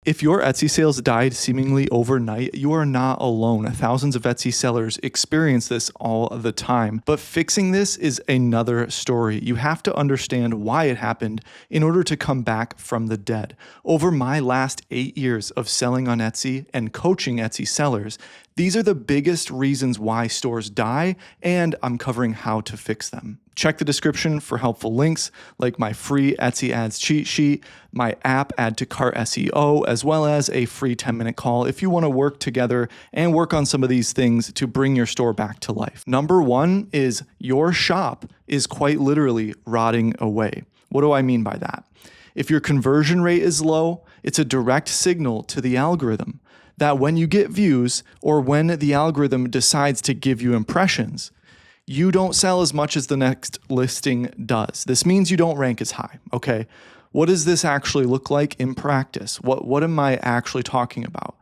If your Etsy sales died seemingly overnight, you are not alone. Thousands of Etsy sellers experience this all the time. But fixing this is another story. You have to understand why it happened in order to come back from the dead. Over my last 8 years of selling on Etsy and coaching Etsy sellers, these are the biggest reasons why stores die, and I'm covering how to fix them. Check the description for helpful links like my free Etsy ads cheat sheet, my app AddToCartSEO, as well as a free 10-minute call if you want to work together and work on some of these things to bring your store back to life. Number one is your shop is quite literally rotting away. What do I mean by that? If your conversion rate is low, it's a direct signal to the algorithm that when you get views or when the algorithm decides to give you impressions, you don't sell as much as the next listing does. This means you don't rank as high, okay? What does this actually look like in practice? What am I actually talking about?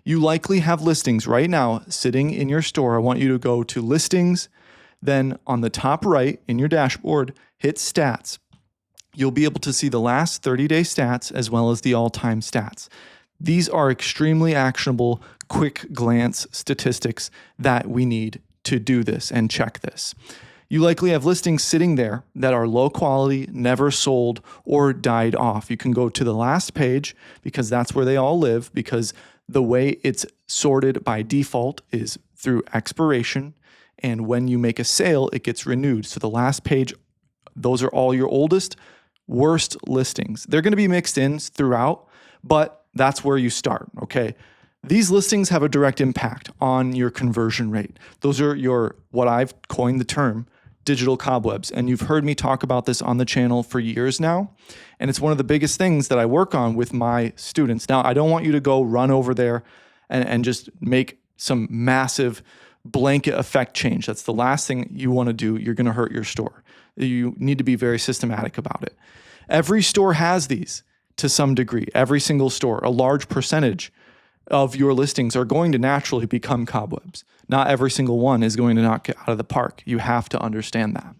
You likely have listings right now sitting in your store. I want you to go to listings, then on the top right in your dashboard, hit stats. You'll be able to see the last 30-day stats as well as the all-time stats. These are extremely actionable, quick glance statistics that we need to do this and check this. You likely have listings sitting there that are low quality, never sold, or died off. You can go to the last page because that's where they all live, because the way it's sorted by default is through expiration, and when you make a sale, it gets renewed. So the last page, those are all your oldest, worst listings. They're going to be mixed in throughout, but that's where you start, okay? These listings have a direct impact on your conversion rate. Those are your, what I've coined the term, digital cobwebs. And you've heard me talk about this on the channel for years now. And it's one of the biggest things that I work on with my students. Now, I don't want you to go run over there and just make some massive blanket effect change. That's the last thing you want to do. You're going to hurt your store. You need to be very systematic about it. Every store has these to some degree. Every single store, a large percentage of your listings are going to naturally become cobwebs. Not every single one is going to knock it out of the park. You have to understand that.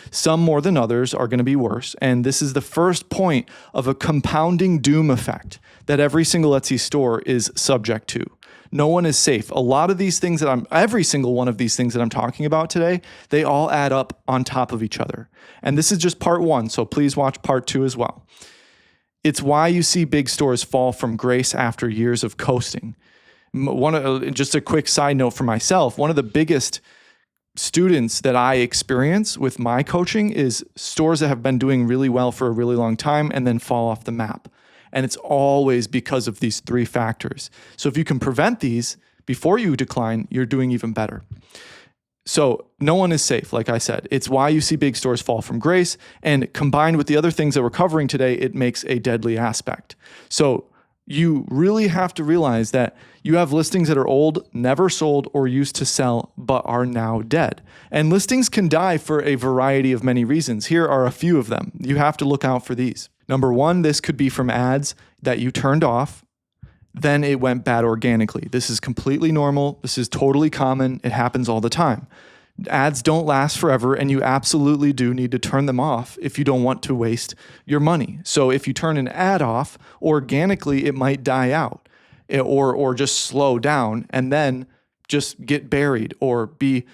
Some more than others are going to be worse. And this is the first point of a compounding doom effect that every single Etsy store is subject to. No one is safe. A lot of these things every single one of these things that I'm talking about today, they all add up on top of each other. And this is just part one, so please watch part two as well. It's why you see big stores fall from grace after years of coasting. Just a quick side note for myself, one of the biggest students that I experience with my coaching is stores that have been doing really well for a really long time and then fall off the map. And it's always because of these three factors. So if you can prevent these before you decline, you're doing even better. So no one is safe, like I said. It's why you see big stores fall from grace, and combined with the other things that we're covering today, it makes a deadly aspect. So you really have to realize that you have listings that are old, never sold, or used to sell, but are now dead. And listings can die for a variety of many reasons. Here are a few of them. You have to look out for these. Number one, this could be from ads that you turned off, then it went bad organically. This is completely normal. This is totally common. It happens all the time. Ads don't last forever, and you absolutely do need to turn them off if you don't want to waste your money. So if you turn an ad off, organically, it might die out or just slow down and then just get buried or be,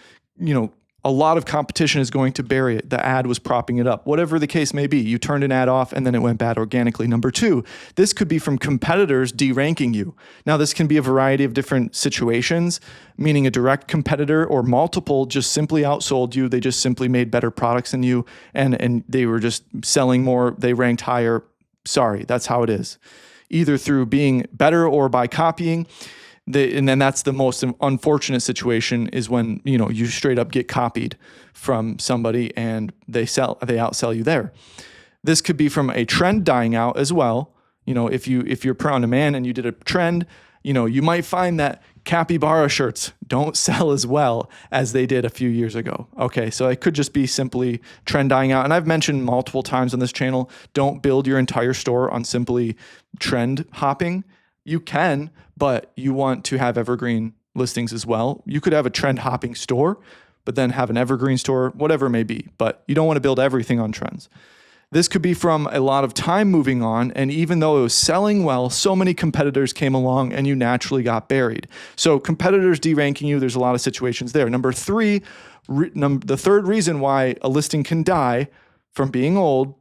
a lot of competition is going to bury it. The ad was propping it up. Whatever the case may be, you turned an ad off and then it went bad organically. Number two, this could be from competitors deranking you. Now, this can be a variety of different situations, meaning a direct competitor or multiple just simply outsold you. They just simply made better products than you and they were just selling more. They ranked higher. Sorry, that's how it is. Either through being better or by copying. And then that's the most unfortunate situation is when, you straight up get copied from somebody and they outsell you there. This could be from a trend dying out as well. If you're pro on demand and you did a trend, you might find that capybara shirts don't sell as well as they did a few years ago. Okay, so it could just be simply trend dying out. And I've mentioned multiple times on this channel, don't build your entire store on simply trend hopping. You can, but you want to have evergreen listings as well. You could have a trend hopping store, but then have an evergreen store, whatever it may be. But you don't want to build everything on trends. This could be from a lot of time moving on, and even though it was selling well, so many competitors came along and you naturally got buried. So competitors deranking you, there's a lot of situations there. Number three, the third reason why a listing can die from being old,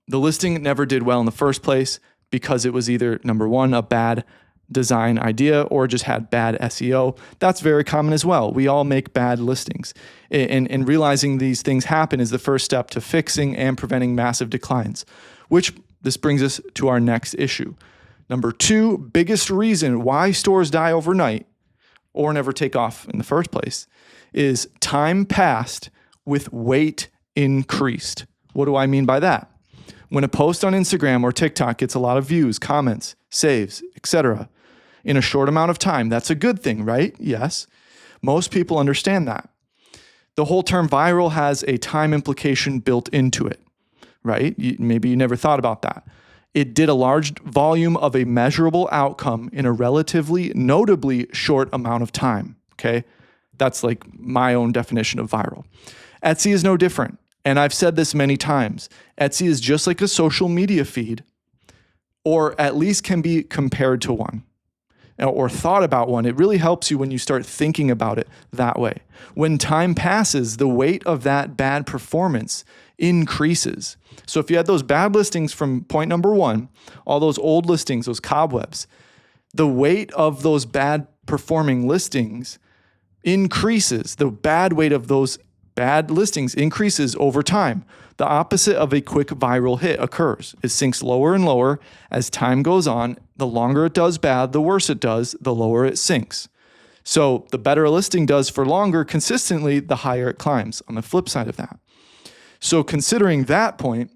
the listing never did well in the first place because it was either, number one, a bad design idea or just had bad SEO. That's very common as well. We all make bad listings. And realizing these things happen is the first step to fixing and preventing massive declines, which this brings us to our next issue. Number two, biggest reason why stores die overnight or never take off in the first place is time passed with weight increased. What do I mean by that? When a post on Instagram or TikTok gets a lot of views, comments, saves, etc., in a short amount of time, that's a good thing, right? Yes. Most people understand that. The whole term viral has a time implication built into it, right? Maybe you never thought about that. It did a large volume of a measurable outcome in a relatively notably short amount of time, okay? That's like my own definition of viral. Etsy is no different. And I've said this many times. Etsy is just like a social media feed, or at least can be compared to one, or thought about one. It really helps you when you start thinking about it that way. When time passes, the weight of that bad performance increases. So if you had those bad listings from point number one, all those old listings, those cobwebs, the weight of those bad performing listings increases. The bad weight of those bad listings increases over time. The opposite of a quick viral hit occurs. It sinks lower and lower as time goes on. The longer it does bad, the worse it does, the lower it sinks. So the better a listing does for longer consistently, the higher it climbs on the flip side of that. So considering that point,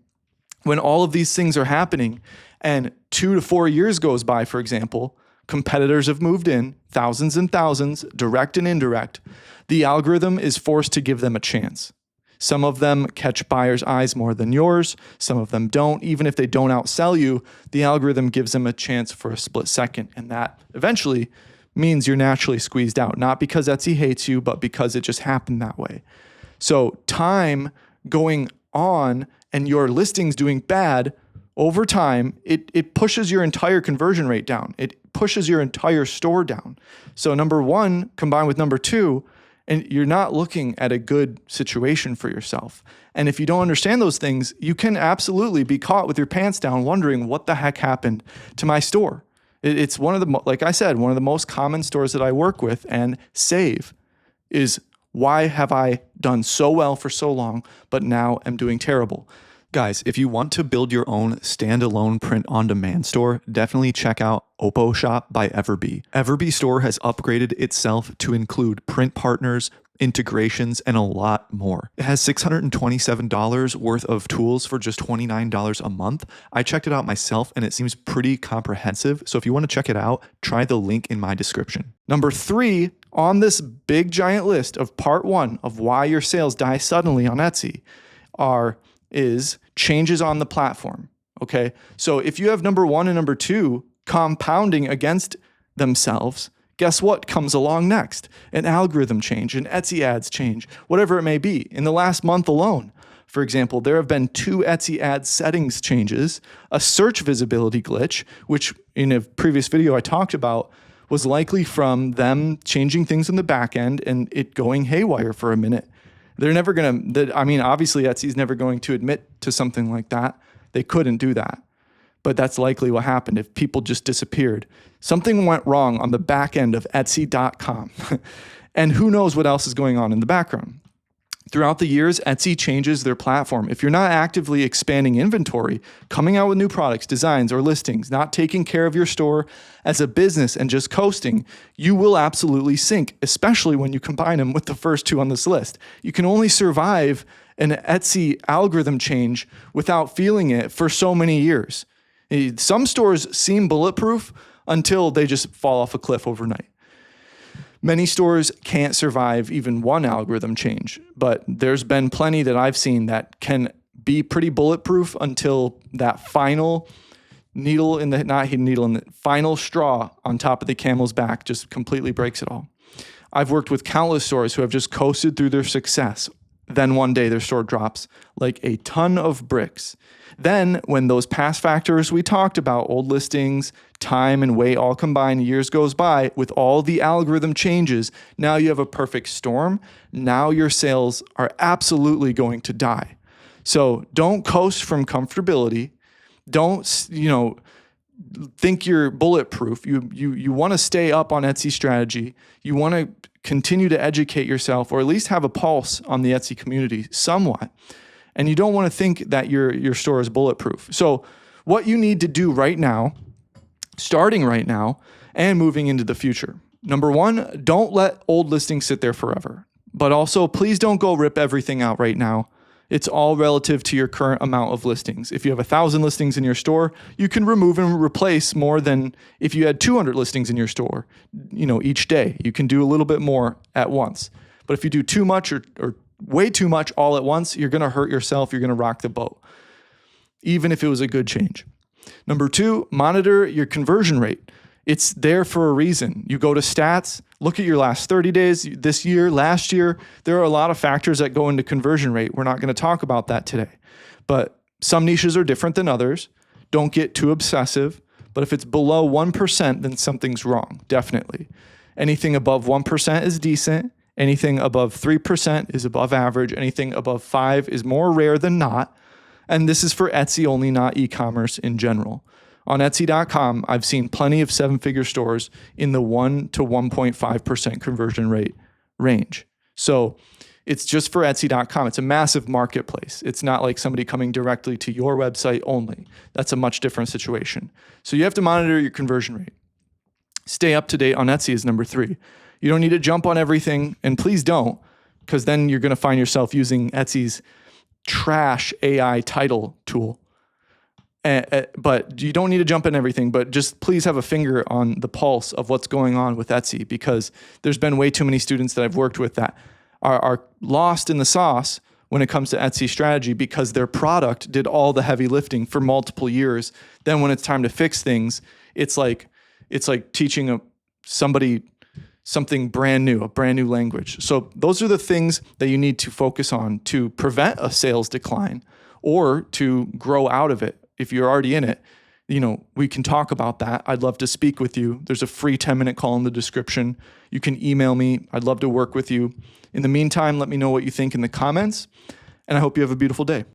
when all of these things are happening and 2 to 4 years goes by, for example, competitors have moved in, thousands and thousands, direct and indirect, the algorithm is forced to give them a chance. Some of them catch buyers' eyes more than yours. Some of them don't. Even if they don't outsell you, the algorithm gives them a chance for a split second. And that eventually means you're naturally squeezed out, not because Etsy hates you, but because it just happened that way. So time going on and your listings doing bad over time, it pushes your entire conversion rate down. It pushes your entire store down. So number one combined with number two, and you're not looking at a good situation for yourself. And if you don't understand those things, you can absolutely be caught with your pants down wondering what the heck happened to my store. It's one of the, like I said, one of the most common stores that I work with and save is, why have I done so well for so long, but now am doing terrible? Guys, if you want to build your own standalone print-on-demand store, definitely check out OpoShop by EverBee. EverBee Store has upgraded itself to include print partners, integrations, and a lot more. It has $627 worth of tools for just $29 a month. I checked it out myself and it seems pretty comprehensive. So if you want to check it out, try the link in my description. Number three on this big giant list of part one of why your sales die suddenly on Etsy is changes on the platform. Okay. So if you have number one and number two compounding against themselves, guess what comes along next? An algorithm change, an Etsy ads change, whatever it may be. In the last month alone, for example, there have been 2 Etsy ad settings changes, a search visibility glitch, which in a previous video I talked about was likely from them changing things in the back end and it going haywire for a minute. They're never going to, obviously Etsy's never going to admit to something like that. They couldn't do that. But that's likely what happened if people just disappeared. Something went wrong on the back end of Etsy.com. And who knows what else is going on in the background. Throughout the years, Etsy changes their platform. If you're not actively expanding inventory, coming out with new products, designs, or listings, not taking care of your store as a business and just coasting, you will absolutely sink, especially when you combine them with the first 2 on this list. You can only survive an Etsy algorithm change without feeling it for so many years. Some stores seem bulletproof until they just fall off a cliff overnight. Many stores can't survive even one algorithm change, but there's been plenty that I've seen that can be pretty bulletproof until that final final straw on top of the camel's back just completely breaks it all. I've worked with countless stores who have just coasted through their success then one day their store drops like a ton of bricks. Then when those past factors we talked about, old listings, time and weight all combined, years goes by with all the algorithm changes, now you have a perfect storm. Now your sales are absolutely going to die. So don't coast from comfortability. Don't, think you're bulletproof. You want to stay up on Etsy strategy. You want to continue to educate yourself, or at least have a pulse on the Etsy community somewhat. And you don't want to think that your store is bulletproof. So what you need to do right now, starting right now and moving into the future. Number one, don't let old listings sit there forever. But also, please don't go rip everything out right now. It's all relative to your current amount of listings. If you have 1,000 listings in your store, you can remove and replace more than if you had 200 listings in your store, each day. You can do a little bit more at once. But if you do too much or way too much all at once, you're going to hurt yourself. You're going to rock the boat, even if it was a good change. Number two, monitor your conversion rate. It's there for a reason. You go to stats, look at your last 30 days, this year, last year. There are a lot of factors that go into conversion rate. We're not going to talk about that today. But some niches are different than others. Don't get too obsessive. But if it's below 1%, then something's wrong, definitely. Anything above 1% is decent. Anything above 3% is above average. Anything above 5% is more rare than not. And this is for Etsy only, not e-commerce in general. On Etsy.com, I've seen plenty of 7-figure stores in the 1 to 1.5% conversion rate range. So it's just for Etsy.com. It's a massive marketplace. It's not like somebody coming directly to your website only. That's a much different situation. So you have to monitor your conversion rate. Stay up to date on Etsy is number 3. You don't need to jump on everything, and please don't, because then you're going to find yourself using Etsy's trash AI title tool. But you don't need to jump in everything, but just please have a finger on the pulse of what's going on with Etsy, because there's been way too many students that I've worked with that are lost in the sauce when it comes to Etsy strategy because their product did all the heavy lifting for multiple years. Then when it's time to fix things, it's like teaching somebody something brand new, a brand new language. So those are the things that you need to focus on to prevent a sales decline or to grow out of it. If you're already in it, we can talk about that. I'd love to speak with you. There's a free 10-minute call in the description. You can email me. I'd love to work with you. In the meantime, let me know what you think in the comments, and I hope you have a beautiful day.